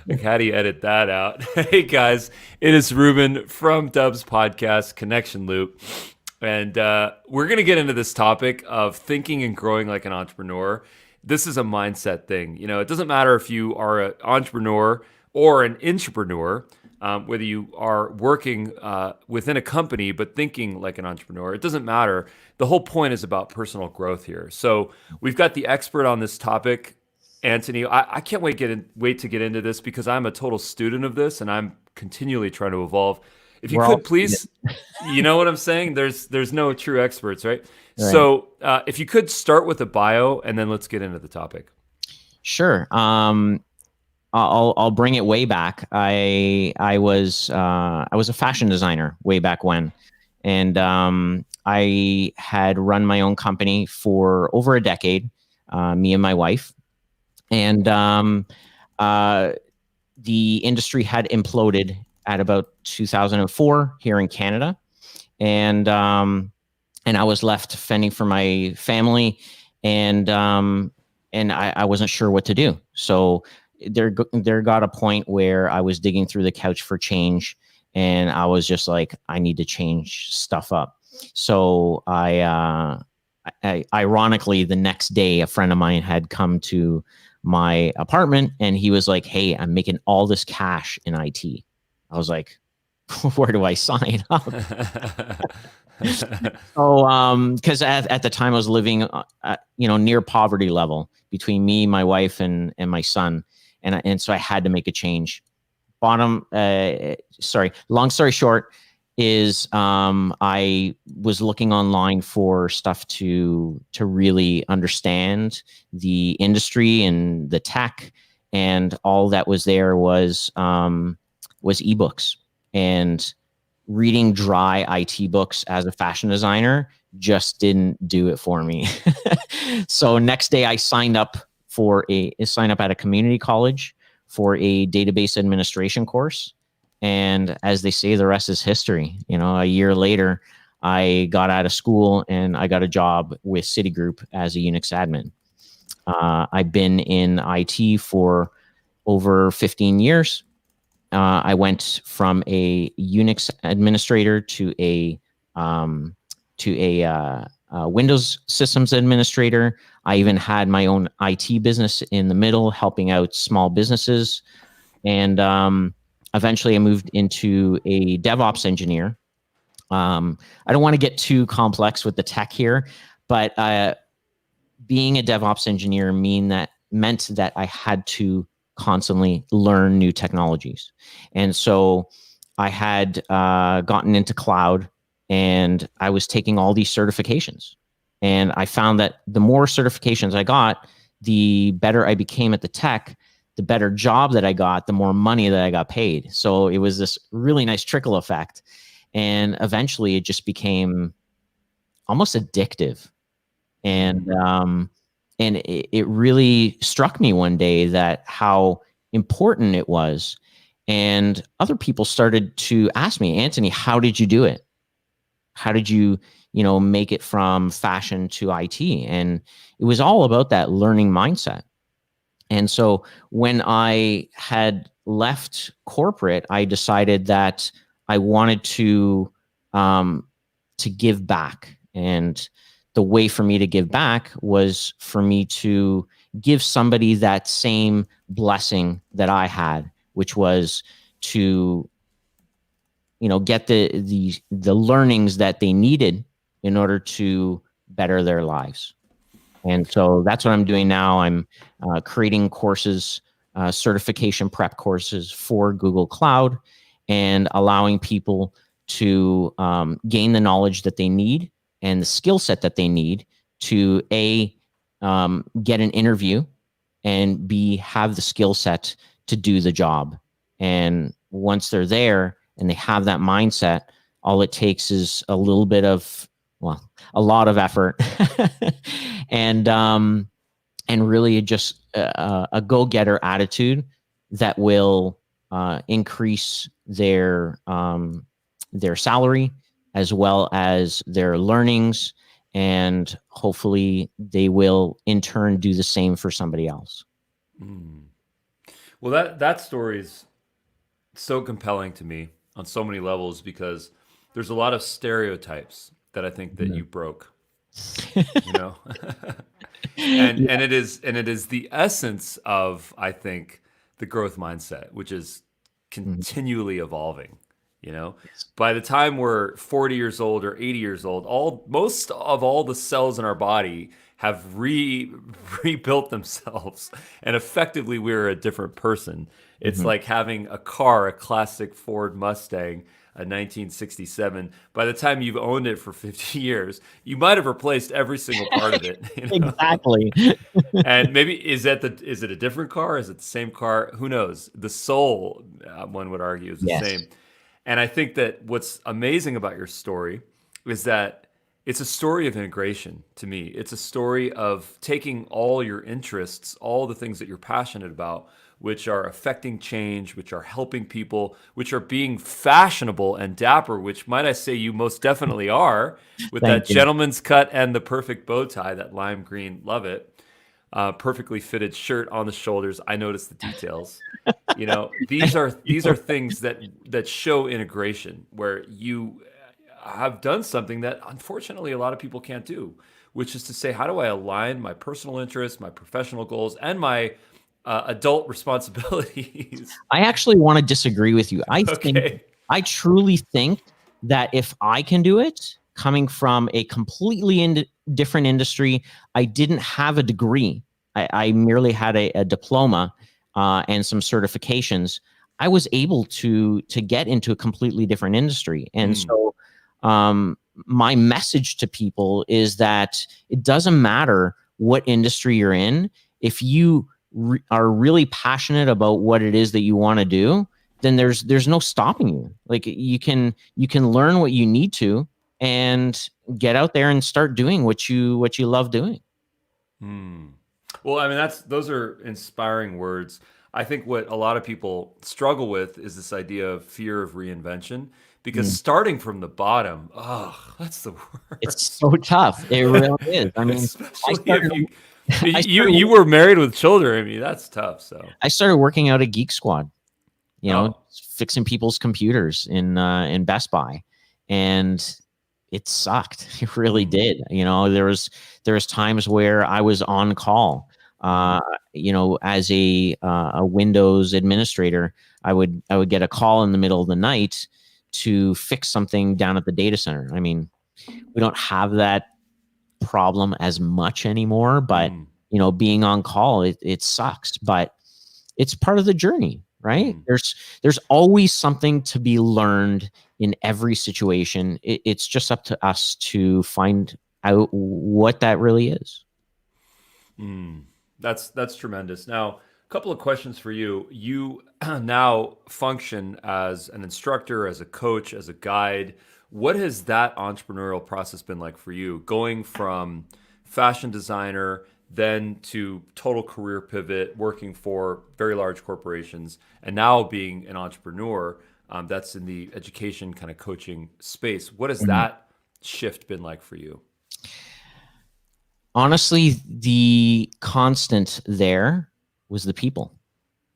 Like, how do you edit that out? Hey guys, it is Ruben from Dubb's podcast, Connection Loop. And we're going to get into this topic of thinking and growing like an entrepreneur. This is a mindset thing. You know, it doesn't matter if you are an entrepreneur or an intrapreneur, whether you are working within a company but thinking like an entrepreneur, it doesn't matter. The whole point is about personal growth here. So we've got the expert on this topic, Antoni. I can't wait to get into this because I'm a total student of this and I'm continually trying to evolve. If you We're all could please, you know what I'm saying? There's no true experts, right? right. So if you could start with a bio and then let's get into the topic. Sure. I'll bring it way back. I was a fashion designer way back when, and I had run my own company for over a decade. Me and my wife, and the industry had imploded at about 2004 here in Canada, and I was left fending for my family, and I wasn't sure what to do. So there got a point where I was digging through the couch for change, and I was just like, I need to change stuff up. So I ironically, the next day, a friend of mine had come to my apartment, and he was like, "Hey, I'm making all this cash in IT." I was like, "Where do I sign up?" So, because at the time I was living, near poverty level between me, my wife, and my son, and so I had to make a change. Long story short is I was looking online for stuff to really understand the industry and the tech, and all that was there was ebooks, and reading dry IT books as a fashion designer just didn't do it for me. So next day I signed up at a community college for a database administration course. And as they say, the rest is history. You know, a year later, I got out of school and I got a job with Citigroup as a Unix admin. I've been in IT for over 15 years. I went from a Unix administrator to a Windows systems administrator. I even had my own IT business in the middle, helping out small businesses. And eventually I moved into a DevOps engineer. I don't want to get too complex with the tech here, but being a DevOps engineer meant that I had to constantly learn new technologies. And so I had gotten into cloud, and I was taking all these certifications. And I found that the more certifications I got, the better I became at the tech, the better job that I got, the more money that I got paid. So it was this really nice trickle effect. And eventually it just became almost addictive. And it really struck me one day that how important it was. And other people started to ask me, Antoni, how did you do it? How did you, make it from fashion to IT? And it was all about that learning mindset. And so when I had left corporate, I decided that I wanted to give back. And the way for me to give back was for me to give somebody that same blessing that I had, which was to, get the learnings that they needed in order to better their lives. And so that's what I'm doing now. I'm creating courses, certification prep courses for Google Cloud, and allowing people to gain the knowledge that they need and the skill set that they need to get an interview, and B, have the skill set to do the job. And once they're there and they have that mindset, all it takes is a little bit of, a lot of effort and really just a go-getter attitude that will increase their salary as well as their learnings, and hopefully they will in turn do the same for somebody else. Well, that story is so compelling to me on so many levels because there's a lot of stereotypes that I think that you broke, you know. And it is the essence of, I think, the growth mindset, which is Mhm. continually evolving, you know. Yes. By the time we're 40 years old or 80 years old, most of all the cells in our body have rebuilt themselves, and effectively we're a different person. It's Mhm. like having a car, a classic Ford Mustang, a 1967. By the time you've owned it for 50 years, you might have replaced every single part of it, you know? Exactly. And maybe is it a different car? Is it the same car? Who knows? The soul, one would argue, is the Yes. same. And I think that what's amazing about your story is that it's a story of integration to me. It's a story of taking all your interests, all the things that you're passionate about, which are affecting change, which are helping people, which are being fashionable and dapper, which might I say you most definitely are, with Thank that you. gentleman's cut and the perfect bow tie, that lime green, love it. Perfectly fitted shirt on the shoulders. I noticed the details. You know, these are things that show integration where you have done something that unfortunately a lot of people can't do, which is to say, how do I align my personal interests, my professional goals, and my adult responsibilities? I actually want to disagree with you. Okay. I truly think that if I can do it, coming from a completely different industry, I didn't have a degree. I merely had a diploma and some certifications. I was able to get into a completely different industry, and Mm, so my message to people is that it doesn't matter what industry you're in. If you are really passionate about what it is that you want to do, then there's no stopping you. Like you can learn what you need to and get out there and start doing what you love doing. mm. Well, I mean, those are inspiring words. I think what a lot of people struggle with is this idea of fear of reinvention because Mm. starting from the bottom, oh, that's the It's worst. so tough. It really is. I mean, I Especially if started I started you were married with children. I mean, that's tough. So, I started working out at Geek Squad, oh, fixing people's computers in Best Buy, and it sucked. It really mm, did. There was times where I was on call. mm, As a Windows administrator, I would get a call in the middle of the night to fix something down at the data center. I mean, we don't have that problem as much anymore, but mm, being on call, it sucks, but it's part of the journey, right? mm. There's always something to be learned in every situation. It's just up to us to find out what that really is. Mm, that's tremendous. Now, a couple of questions for you. You now function as an instructor, as a coach, as a guide. What has that entrepreneurial process been like for you? Going from fashion designer then to total career pivot, working for very large corporations, and now being an entrepreneur that's in the education kind of coaching space. What has Mhm. that shift been like for you? Honestly, the constant there was the people.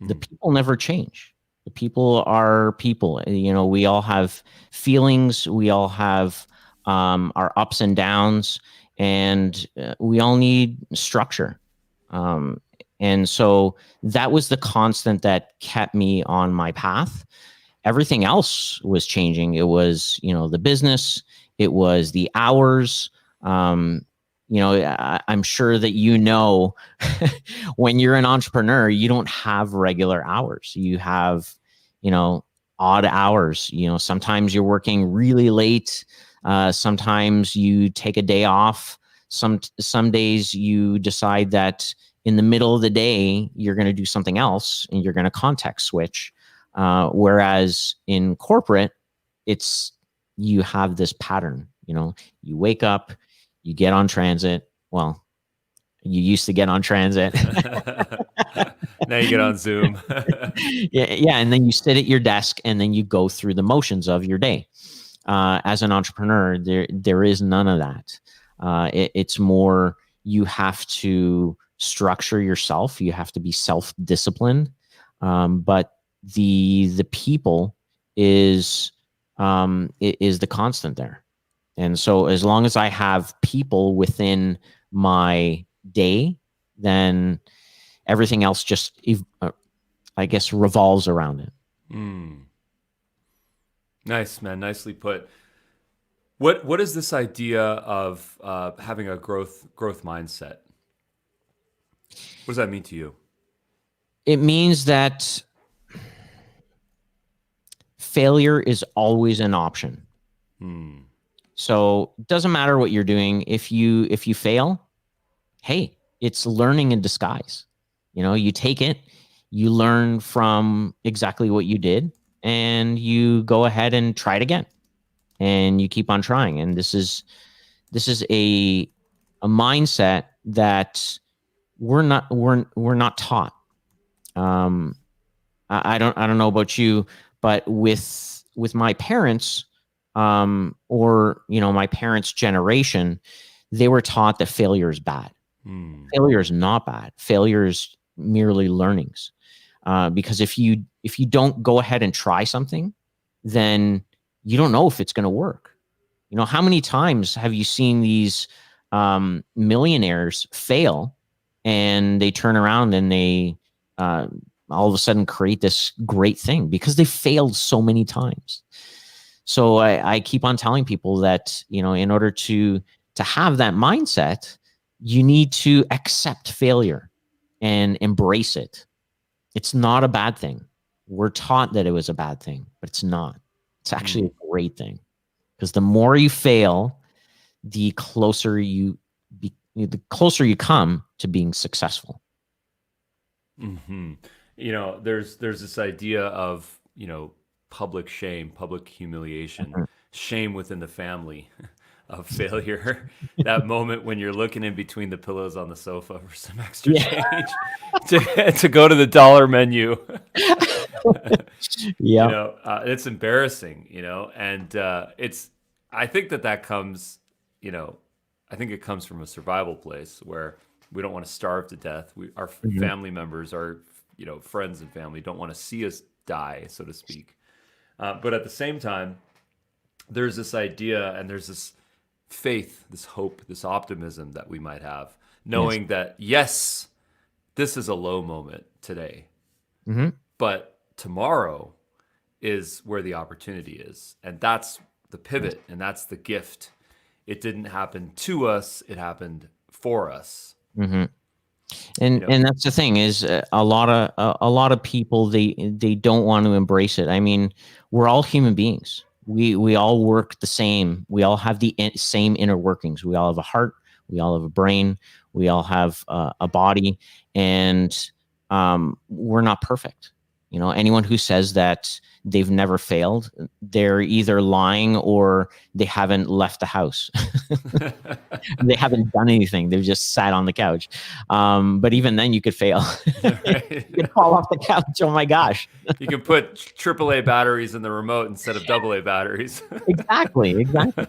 The Mm, people never change. The people are people. We all have feelings. We all have our ups and downs, and we all need structure. Um, and so that was the constant that kept me on my path. Everything else was changing. It was, the business, it was the hours. Um, I'm sure that when you're an entrepreneur, you don't have regular hours. You have, you know, odd hours. Sometimes you're working really late. Sometimes you take a day off. Some days you decide that in the middle of the day you're going to do something else and you're going to context switch. Whereas in corporate, it's you have this pattern. You wake up, you get on transit. Well, you used to get on transit. now you get on Zoom. Yeah, and then you sit at your desk, and then you go through the motions of your day. As an entrepreneur, there is none of that. It's more you have to structure yourself. You have to be self-disciplined. but the people is is the constant there. And so as long as I have people within my day, then everything else just, I guess, revolves around it. Mm. Nice, man. Nicely put. What is this idea of having a growth mindset? What does that mean to you? It means that failure is always an option. Hmm. So it doesn't matter what you're doing. If you fail, hey, it's learning in disguise. You take it, you learn from exactly what you did, and you go ahead and try it again, and you keep on trying. And this is a mindset that we're not taught. I don't know about you, but with my parents, or my parents' generation, they were taught that failure is bad. Hmm. Failure is not bad. Failure is merely learnings. Because if you don't go ahead and try something, then you don't know if it's going to work. How many times have you seen these millionaires fail, and they turn around and they all of a sudden create this great thing because they failed so many times. So I keep on telling people that, in order to have that mindset, you need to accept failure and embrace it. It's not a bad thing. We're taught that it was a bad thing, but it's not. It's actually a great thing, because the more you fail, the closer the closer you come to being successful. Mm-hmm. There's this idea of public shame, public humiliation, Mhm. shame within the family of failure. That moment when you're looking in between the pillows on the sofa for some extra Yeah. change to go to the dollar menu. Yeah. It's embarrassing, and I think that comes, I think it comes from a survival place where we don't want to starve to death. Our Mhm. family members, our, friends and family don't want to see us die, so to speak. But at the same time, there's this idea and there's this faith, this hope, this optimism that we might have, Yes. knowing that, yes, this is a low moment today, Hmm. but tomorrow is where the opportunity is. And that's the Yes. pivot and that's the gift. It didn't happen to us, it happened for us. Hmm. You And know, and that's the thing is, a lot of people, they don't want to embrace it. I mean, we're all human beings. We all work the same. We all have the same inner workings. We all have a heart. We all have a brain. We all have a body, and we're not perfect. Anyone who says that they've never failed, they're either lying or they haven't left the house. They haven't done anything. They've just sat on the couch. But even then, you could fail. right? You could fall off the couch. Oh my gosh! You can put AAA batteries in the remote instead of AA batteries. Exactly, exactly.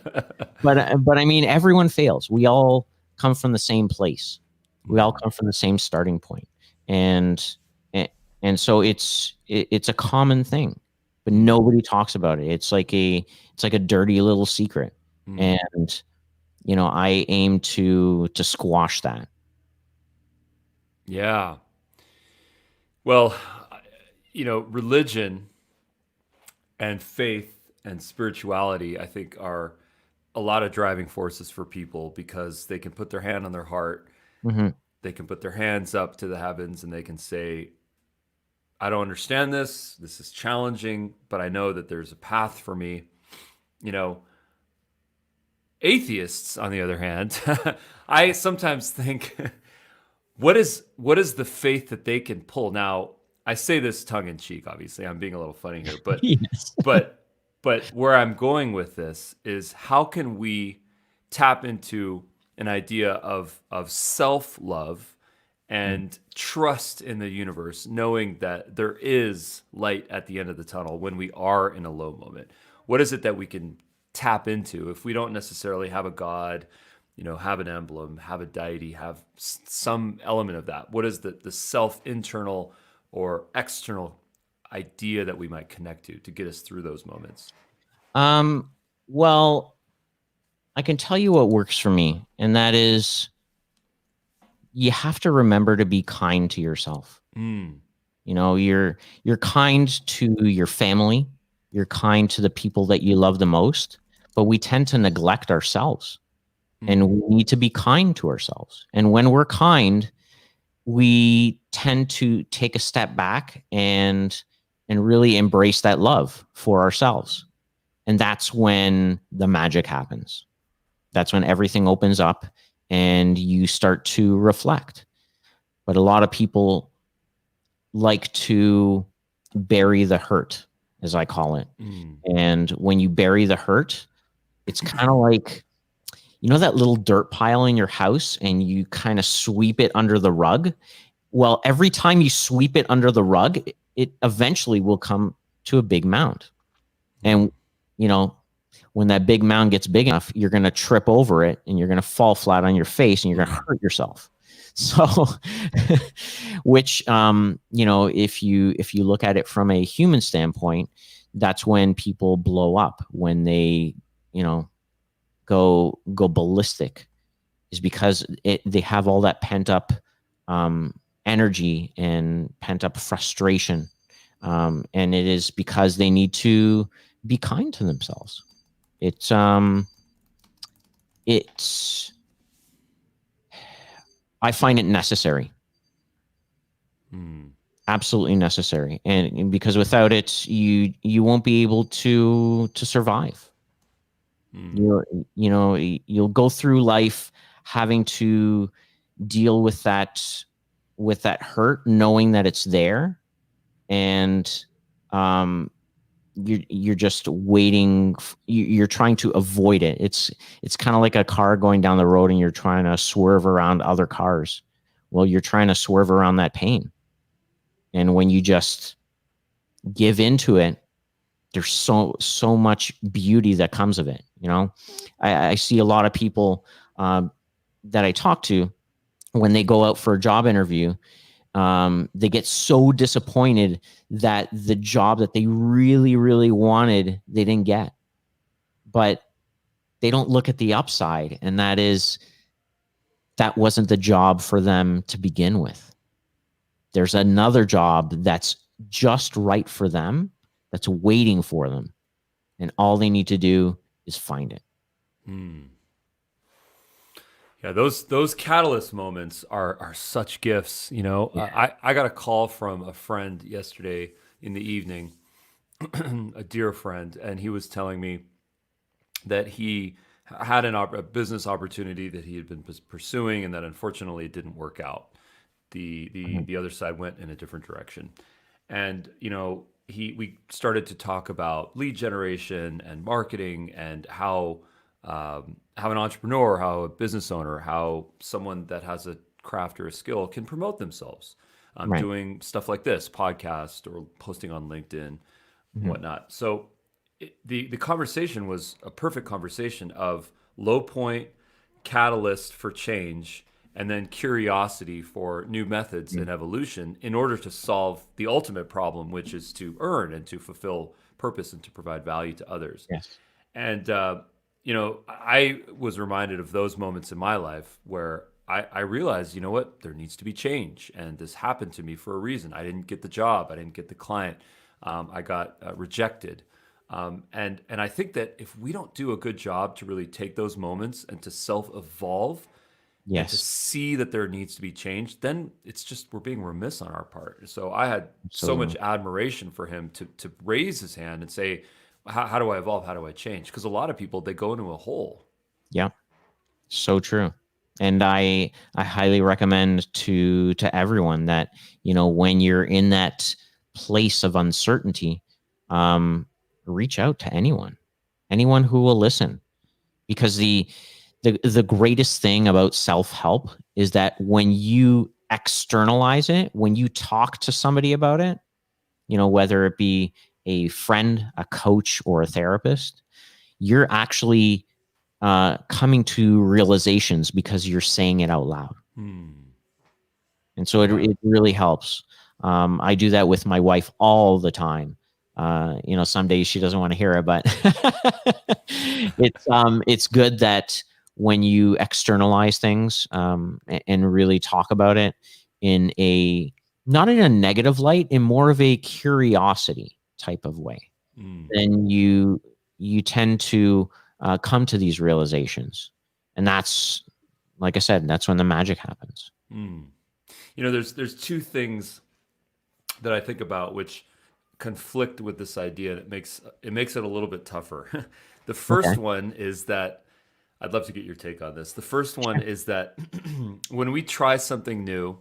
But I mean, everyone fails. We all come from the same place. We all come from the same starting point, and and, and so it's a common thing, but nobody talks about it. It's like a dirty little secret, and I aim to squash that. Yeah. Well, religion and faith and spirituality, I think, are a lot of driving forces for people because they can put their hand on their heart, Hmm. they can put their hands up to the heavens, and they can say, I don't understand this. This is challenging, but I know that there's a path for me. You know, atheists, on the other hand, I sometimes think, what is the faith that they can pull? Now, I say this tongue in cheek, obviously. I'm being a little funny here, but Yes. but but where I'm going with this is how can we tap into an idea of self-love and trust in the universe, knowing that there is light at the end of the tunnel when we are in a low moment. What is it that we can tap into if we don't necessarily have a God, have an emblem, have a deity, have some element of that? What is the self internal or external idea that we might connect to get us through those moments? Well, I can tell you what works for me, and that is you have to remember to be kind to yourself. Mm. You know, you're kind to your family, you're kind to the people that you love the most, but we tend to neglect ourselves. And we need to be kind to ourselves. And when we're kind, we tend to take a step back and really embrace that love for ourselves. And that's when the magic happens. That's when everything opens up and you start to reflect. But a lot of people like to bury the hurt, as I call it. And when you bury the hurt, it's kind of like, you know, that little dirt pile in your house and you kind of sweep it under the rug. Well, every time you sweep it under the rug, it eventually will come to a big mound. And, you know, when that big mound gets big enough, you're going to trip over it and you're going to fall flat on your face and you're going to hurt yourself. So, which, you know, if you look at it from a human standpoint, that's when people blow up, when they, you know, go ballistic, is because they have all that pent up energy and pent up frustration. And it is because they need to be kind to themselves. It's I find it necessary. Absolutely necessary. And because without it, you won't be able to survive. You know, you'll go through life having to deal with that hurt, knowing that it's there, and you're just waiting. You're trying to avoid it. It's kind of like a car going down the road and you're trying to swerve around other cars. Well, you're trying to swerve around that pain, and when you just give into it, there's so much beauty that comes of it. You know, I see a lot of people that I talk to when they go out for a job interview. They get so disappointed that the job that they really, really wanted, they didn't get. But they don't look at the upside, and that is that wasn't the job for them to begin with. There's another job that's just right for them, that's waiting for them. And all they need to do is find it. Yeah, those catalyst moments are such gifts. You know, I got a call from a friend yesterday in the evening, a dear friend, and he was telling me that he had a business opportunity that he had been pursuing, and that unfortunately it didn't work out. The other side went in a different direction, and you know, we started to talk about lead generation and marketing and how an entrepreneur, how a business owner, how someone that has a craft or a skill can promote themselves, doing stuff like this podcast or posting on LinkedIn, whatnot. So the conversation was a perfect conversation of low point, catalyst for change, and then curiosity for new methods and evolution in order to solve the ultimate problem, which is to earn and to fulfill purpose and to provide value to others. Yes. And you know, I was reminded of those moments in my life where I realized, you know what, there needs to be change. And this happened to me for a reason. I didn't get the job. I didn't get the client. I got rejected. And I think that if we don't do a good job to really take those moments and to self-evolve, and to see that there needs to be change, then it's just we're being remiss on our part. So I had so much admiration for him to raise his hand and say, how do I evolve? How do I change? Because a lot of people, they go into a hole. Yeah, so true. And I highly recommend to everyone that, you know, when you're in that place of uncertainty, reach out to anyone who will listen, because the greatest thing about self-help is that when you externalize it, when you talk to somebody about it, you know, whether it be a friend, a coach, or a therapist, you're actually coming to realizations because you're saying it out loud. And so it really helps. I do that with my wife all the time. Some days she doesn't want to hear it, but it's good that when you externalize things, and really talk about it in a, not in a negative light, in more of a curiosity type of way, then you tend to come to these realizations, and that's, like I said, that's when the magic happens. There's two things that I think about which conflict with this idea, and it makes it a little bit tougher. The first Okay. one is that I'd love to get your take on this. The first one is that when we try something new,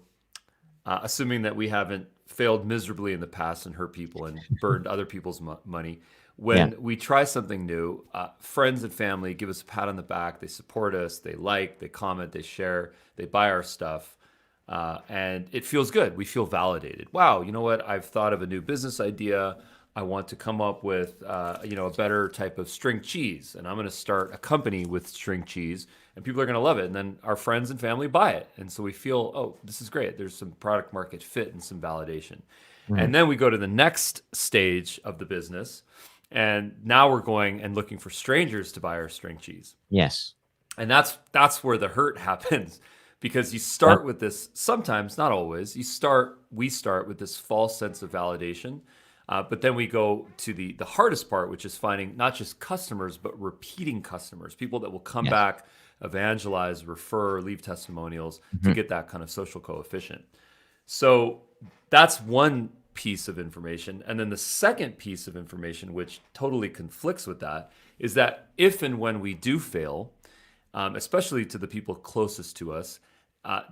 assuming that we haven't failed miserably in the past and hurt people and burned other people's money, Yeah. when we try something new, friends and family give us a pat on the back. They support us. They like, they comment, they share, they buy our stuff. And it feels good. We feel validated. Wow, you know what? I've thought of a new business idea. I want to come up with, a better type of string cheese, and I'm going to start a company with string cheese, and people are going to love it. And then our friends and family buy it, and so we feel, oh, this is great. There's some product market fit and some validation. And then we go to the next stage of the business, and now we're going and looking for strangers to buy our string cheese. Yes. And that's where the hurt happens, because you start with this, sometimes, not always, we start with this false sense of validation. But then we go to the hardest part, which is finding not just customers, but repeating customers, people that will come back, evangelize, refer, leave testimonials to get that kind of social coefficient. So that's one piece of information. And then the second piece of information, which totally conflicts with that, is that if and when we do fail, especially to the people closest to us,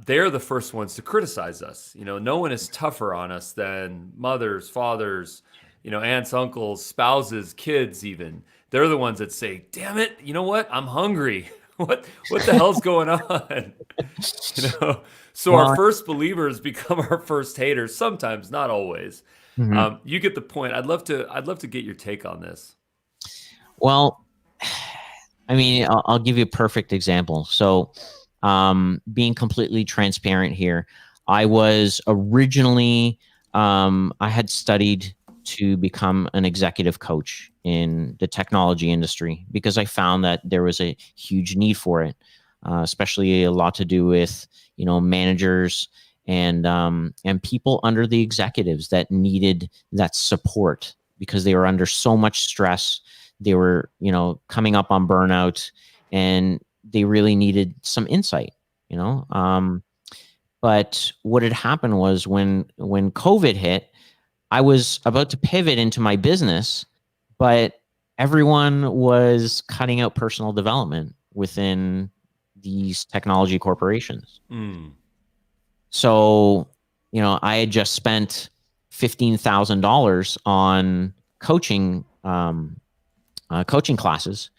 they're the first ones to criticize us. No one is tougher on us than mothers, fathers, aunts, uncles, spouses, kids even. They're the ones that say, damn it, you know what? I'm hungry. What the hell's going on? So our first believers become our first haters, sometimes, not always. You get the point. I'd love to get your take on this. Well, I mean, I'll give you a perfect example. So, being completely transparent here, I was originally, I had studied to become an executive coach in the technology industry because I found that there was a huge need for it, especially a lot to do with, managers and people under the executives that needed that support because they were under so much stress. They were, coming up on burnout, and they really needed some insight, But what had happened was when COVID hit, I was about to pivot into my business, but everyone was cutting out personal development within these technology corporations. So, I had just spent $15,000 on coaching classes,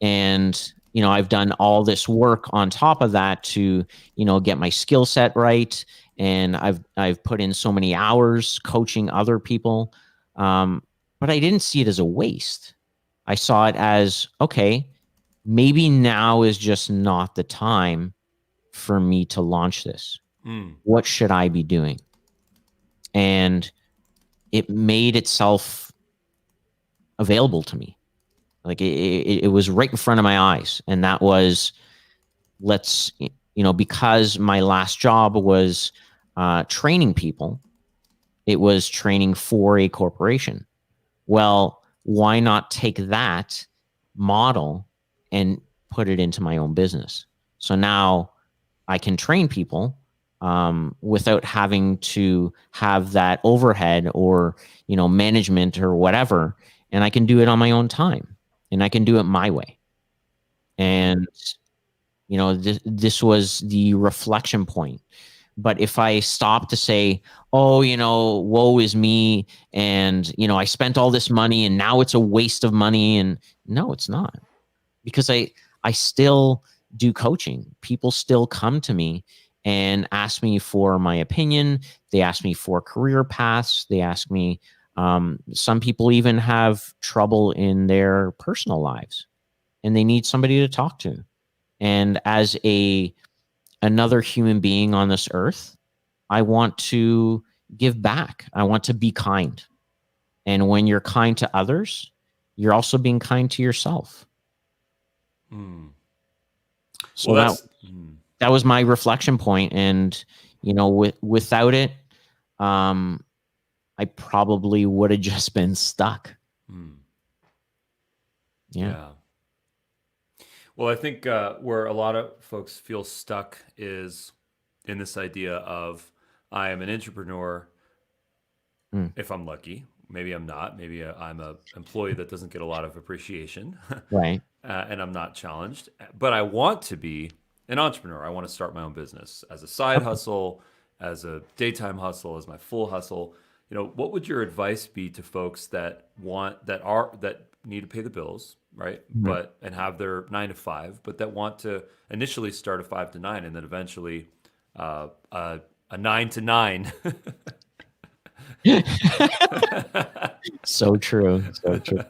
and I've done all this work on top of that to get my skill set right, and I've put in so many hours coaching other people, but I didn't see it as a waste. I saw it as, okay, maybe now is just not the time for me to launch this. What should I be doing? And it made itself available to me. Like it was right in front of my eyes. And that was, because my last job was training people, it was training for a corporation. Well, why not take that model and put it into my own business? So now I can train people without having to have that overhead or, management or whatever. And I can do it on my own time, and I can do it my way. And, this was the reflection point. But if I stop to say, oh, woe is me, and, I spent all this money and now it's a waste of money, and no, it's not, because I still do coaching. People still come to me and ask me for my opinion. They ask me for career paths. They ask me, some people even have trouble in their personal lives and they need somebody to talk to. And as another human being on this earth, I want to give back. I want to be kind. And when you're kind to others, you're also being kind to yourself. Mm. Well, So that's that was my reflection point. And, without it, um, I probably would have just been stuck. Yeah. yeah. Well, I think where a lot of folks feel stuck is in this idea of I am an entrepreneur Mm. if I'm lucky. Maybe I'm not. Maybe I'm a employee that doesn't get a lot of appreciation, Right. and I'm not challenged. But I want to be an entrepreneur. I want to start my own business as a side hustle, as a daytime hustle, as my full hustle. What would your advice be to folks that need to pay the bills, right? Mhm. And have their 9 to 5, but that want to initially start a 5 to 9 and then eventually a 9 to 9. So true. So true.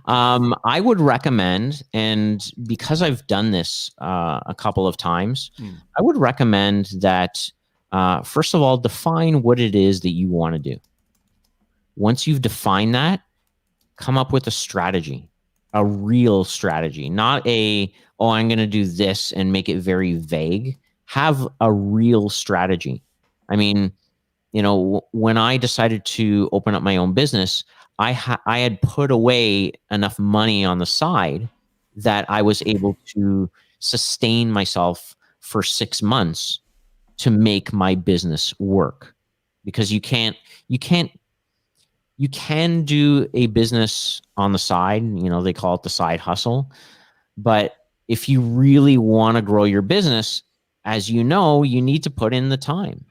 I would recommend, and because I've done this a couple of times, I would recommend that, first of all, define what it is that you want to do. Once you've defined that, come up with a strategy, a real strategy, not I'm going to do this and make it very vague. Have a real strategy. I mean, when I decided to open up my own business, I had put away enough money on the side that I was able to sustain myself for 6 months to make my business work. Because you can do a business on the side, they call it the side hustle. But if you really want to grow your business, as you need to put in the time.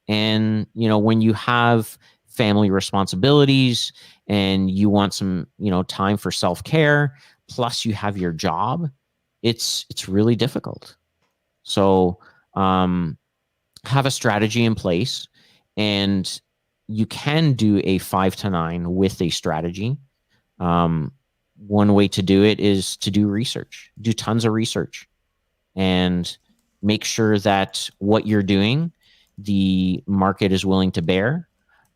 And, when you have family responsibilities and you want some, time for self-care, plus you have your job, it's really difficult. So, have a strategy in place, and you can do a 5 to 9 with a strategy. One way to do it is to do research, do tons of research, and make sure that what you're doing, the market is willing to bear.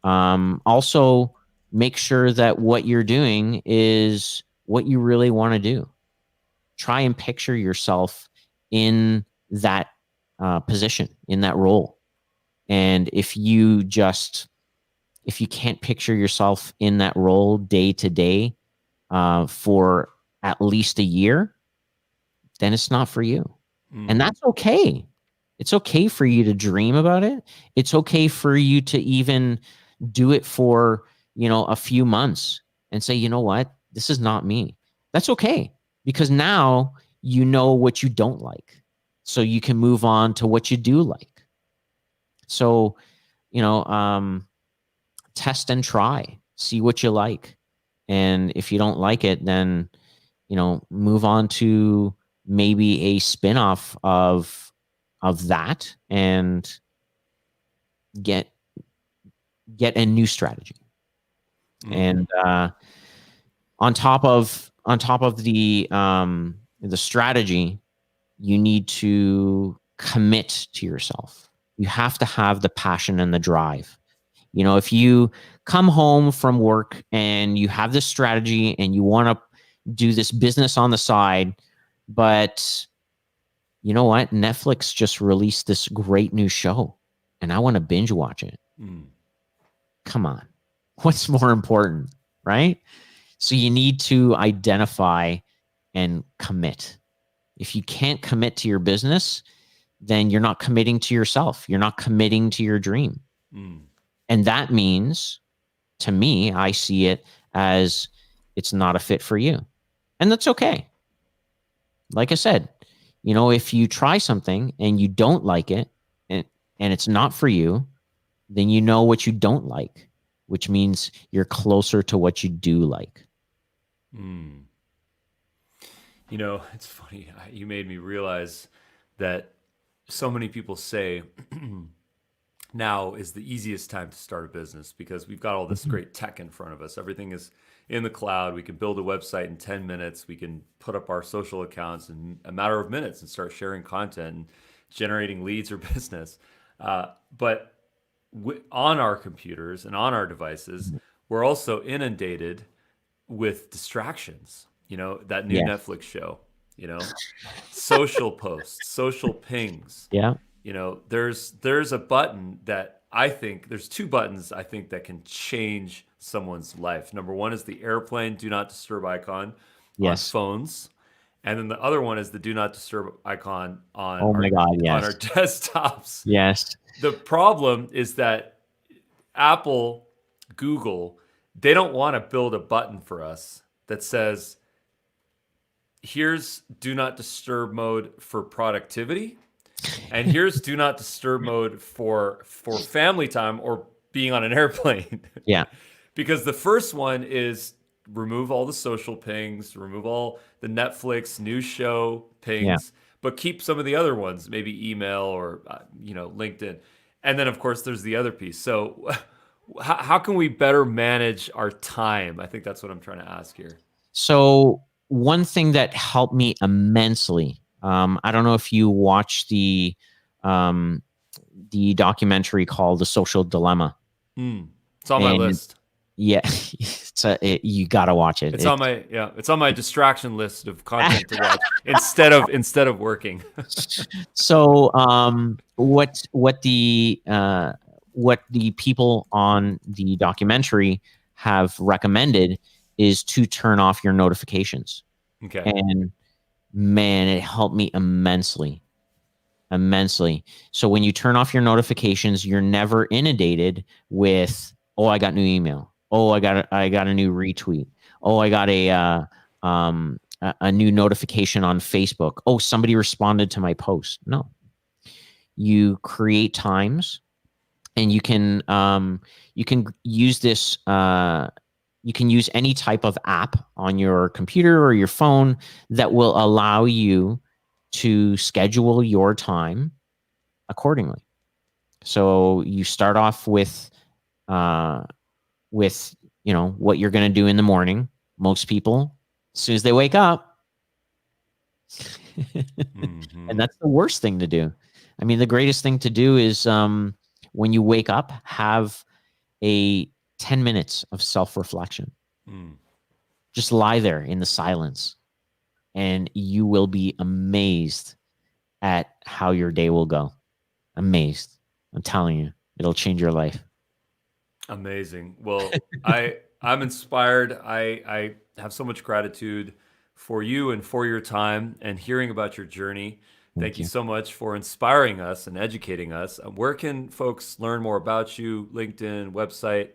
Also, make sure that what you're doing is what you really want to do. Try and picture yourself in that position, in that role. And if you can't picture yourself in that role day to day for at least a year, then it's not for you. And that's okay. It's okay for you to dream about it. It's okay for you to even do it for, a few months and say, you know what, this is not me. That's okay. Because now you know what you don't like. So you can move on to what you do like. So, test and try, see what you like. And if you don't like it, then, move on to maybe a spin-off of that and get a new strategy. And on top of the strategy, you need to commit to yourself. You have to have the passion and the drive. If you come home from work and you have this strategy and you want to do this business on the side, but you know what? Netflix just released this great new show and I want to binge watch it. Come on. What's more important, right? So you need to identify and commit. If you can't commit to your business, then you're not committing to yourself. You're not committing to your dream. And that means, to me, I see it as it's not a fit for you. And that's okay. Like I said, if you try something and you don't like it and it's not for you, then you know what you don't like, which means you're closer to what you do like. It's funny. You made me realize that so many people say now is the easiest time to start a business because we've got all this great tech in front of us. Everything is in the cloud. We can build a website in 10 minutes. We can put up our social accounts in a matter of minutes and start sharing content and generating leads or business. But on our computers and on our devices, we're also inundated with distractions. That new Yeah. Netflix show, you know, social posts, social pings. Yeah. There's a button that I think there's two buttons I think that can change someone's life. Number one is the airplane do not disturb icon on Yes. phones. And then the other one is the do not disturb icon Oh my God. on our Yes. desktops. Yes. The problem is that Apple, Google, they don't want to build a button for us that says, here's do not disturb mode for productivity, and here's do not disturb mode for family time or being on an airplane. Yeah. Because the first one is remove all the social pings, remove all the Netflix news show Yeah. pings, but keep some of the other ones, maybe email or LinkedIn. And then of course there's the other piece. So how can we better manage our time? I think that's what I'm trying to ask here. So one thing that helped me immensely, I don't know if you watched the documentary called The Social Dilemma. It's on my And list. yeah, you gotta watch it. It's on my distraction list of content to watch instead of working. So what the people on the documentary have recommended is to turn off your notifications. Okay. And man, it helped me immensely. So when you turn off your notifications, you're never inundated with, oh, I got new email. Oh, I got a new retweet. Oh, I got a new notification on Facebook. Oh, somebody responded to my post. No, you create times, and you can use this. You can use any type of app on your computer or your phone that will allow you to schedule your time accordingly. So you start off with what you're going to do in the morning. Most people, as soon as they wake up, and that's the worst thing to do. I mean, the greatest thing to do is when you wake up, have a 10 minutes of self-reflection. Just lie there in the silence, and you will be amazed at how your day will go. Amazed. I'm telling you, it'll change your life. Amazing. Well, I'm inspired. I have so much gratitude for you and for your time and hearing about your journey. Thank you so much for inspiring us and educating us. Where can folks learn more about you? LinkedIn, website?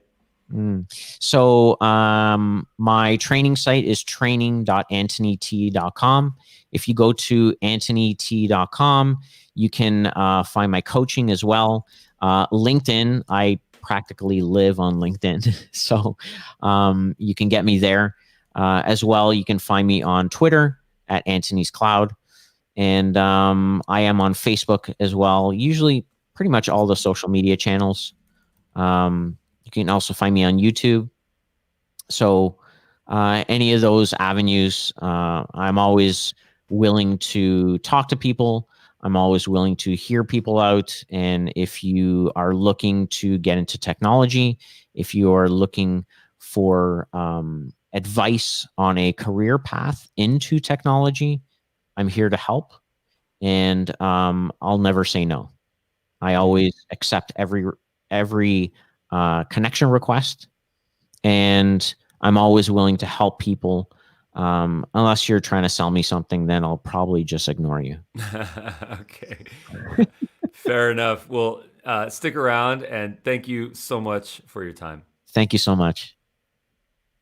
So my training site is training.antonyt.com. If you go to antonyt.com, you can find my coaching as well. LinkedIn, I practically live on LinkedIn. So you can get me there. As well, you can find me on Twitter at Antony's Cloud. And I am on Facebook as well. Usually pretty much all the social media channels. You can also find me on YouTube. So any of those avenues, I'm always willing to talk to people. I'm always willing to hear people out. And if you are looking to get into technology, if you are looking for advice on a career path into technology, I'm here to help. And I'll never say no. I always accept every connection request, and I'm always willing to help people. Unless you're trying to sell me something, then I'll probably just ignore you. Okay. Fair enough. Well, stick around, and thank you so much for your time. Thank you so much.